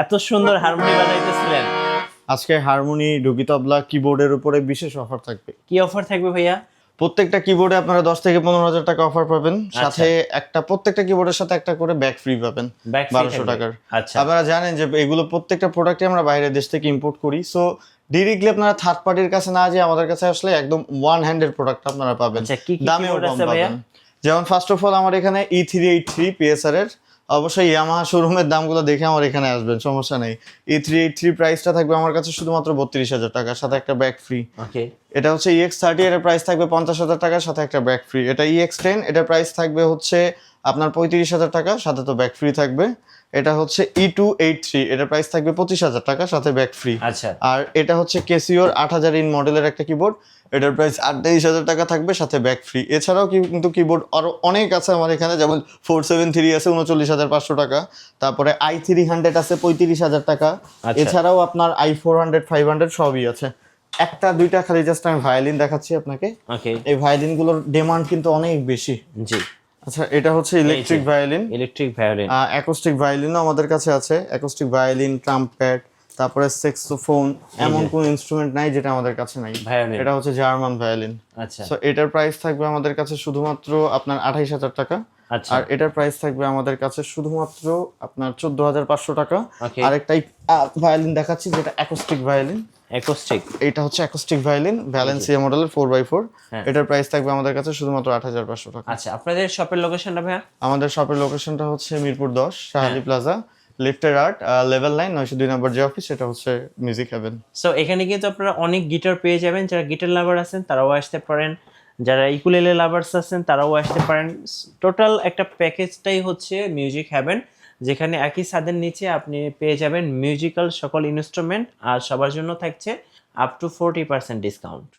এত সুন্দর হারমোনি বাজাইতেছিলেন। আজকে হারমোনি, ডুগি তবলা, কিবোর্ডের উপরে বিশেষ অফার থাকবে। কি অফার থাকবে ভাইয়া? প্রত্যেকটা কিবোর্ডে আপনারা 10 থেকে 15,000 টাকা অফার পাবেন, সাথে প্রত্যেকটা কিবোর্ডের সাথে একটা করে ব্যাগ ফ্রি পাবেন 1200 টাকার। আচ্ছা, আপনারা জানেন যে এগুলো প্রত্যেকটা প্রোডাক্টই আমরা বাইরের দেশ থেকে ইম্পোর্ট করি, সো ডিরেক্টলি আপনারা থার্ড পার্টির কাছে না যেয়ে আমাদের কাছে আসলে একদম ওয়ান হ্যান্ডেড প্রোডাক্ট আপনারা পাবেন। আচ্ছা, কি কি দামেও কিবোর্ড কম আছে ভাইয়া? পাবেন। যেমন ফার্স্ট অফ অল আমার এখানে E383 PSR এর, অবশ্যই ইয়ামাহা শোরুমের দামগুলো দেখে আমার এখানে আসবেন, সমস্যা নেই। E383 প্রাইসটা থাকবে আমার কাছে শুধুমাত্র 32,000 টাকা, সাথে একটা ব্যাগ ফ্রি। ওকে। এটা হচ্ছে EX30, এর প্রাইস থাকবে 50,000 টাকার সাথে একটা ব্যাগ ফ্রি। এটা EX10, এটার প্রাইস থাকবে হচ্ছে আপনার 35,000 টাকা, সাথে তো ব্যাগ ফ্রি থাকবে। এটা হচ্ছে E283, এটার প্রাইস থাকবে 25,000 টাকা, সাথে ব্যাগ ফ্রি। আচ্ছা, আর এটা হচ্ছে Casio-র 8000 ইন মডেলের একটা কিবোর্ড, এটার প্রাইস 38,000 টাকা থাকবে, সাথে ব্যাগ ফ্রি। এছাড়াও কিন্তু কিবোর্ড আরো অনেক আছে আমার এখানে, যেমন 473 আছে 39,500 টাকা, তারপরে i300 আছে 35,000 টাকা। আচ্ছা। এছাড়াও আপনার i400, 500 সবই আছে। একটা দুইটা খালি জাস্ট আমি ভায়োলিন দেখাচ্ছি আপনাকে। ওকে। এই ভায়োলিনগুলোর ডিমান্ড কিন্তু অনেক বেশি। জি, আচ্ছা, এটা হচ্ছে electric violin. Electric violin. Acoustic ভায়োলিনও আমাদের কাছে আছে। অ্যাকোস্টিক ভায়োলিন, ট্রাম্পেট, তারপরে স্যাক্সোফোন, এমন কোন ইনস্ট্রুমেন্ট নাই যেটা আমাদের কাছে নাই। ভায়োলিন। এটা হচ্ছে জার্মান ভায়োলিন। আচ্ছা, সো এটার প্রাইস থাকবে আমাদের কাছে শুধুমাত্র আপনার 28,000 টাকা। আচ্ছা। আর এটার প্রাইস থাকবে আমাদের কাছে শুধুমাত্র আপনার 14,500 টাকা। ওকে। আরেকটাই ভায়োলিন দেখাচ্ছি, যেটা অ্যাকোস্টিক ভায়োলিন। অ্যাকোস্টিক। এটা হচ্ছে অ্যাকোস্টিক ভায়োলিন, ভ্যালেন্সিয়া মডেলের 4x4। হ্যাঁ। এটার প্রাইস থাকবে আমাদের কাছে শুধুমাত্র 8,500 টাকা। আচ্ছা, আপনাদের শপের লোকেশনটা ভাইয়া? আমাদের শপের লোকেশনটা হচ্ছে মিরপুর 10, শাহালি প্লাজা, লিফটের আর্ট, লেভেল 9, 902 নম্বর যে অফিস, এটা হচ্ছে মিউজিক হেভেন। সো এখানে কিন্তু আপনারা অনেক গিটার পেয়ে যাবেন। যারা গিটার লাভার আছেন তারাও আসতে পারেন, যারা ইকুলেলে লাভার্স আছেন তারাও আসতে পারেন। টোটাল একটা প্যাকেজটাই হচ্ছে মিউজিক হ্যাভেন, যেখানে একই ছাদের নিচে আপনি পেয়ে যাবেন মিউজিক্যাল সকল ইনস্ট্রুমেন্ট, আর সবার জন্য থাকছে আপ টু 40% ডিসকাউন্ট।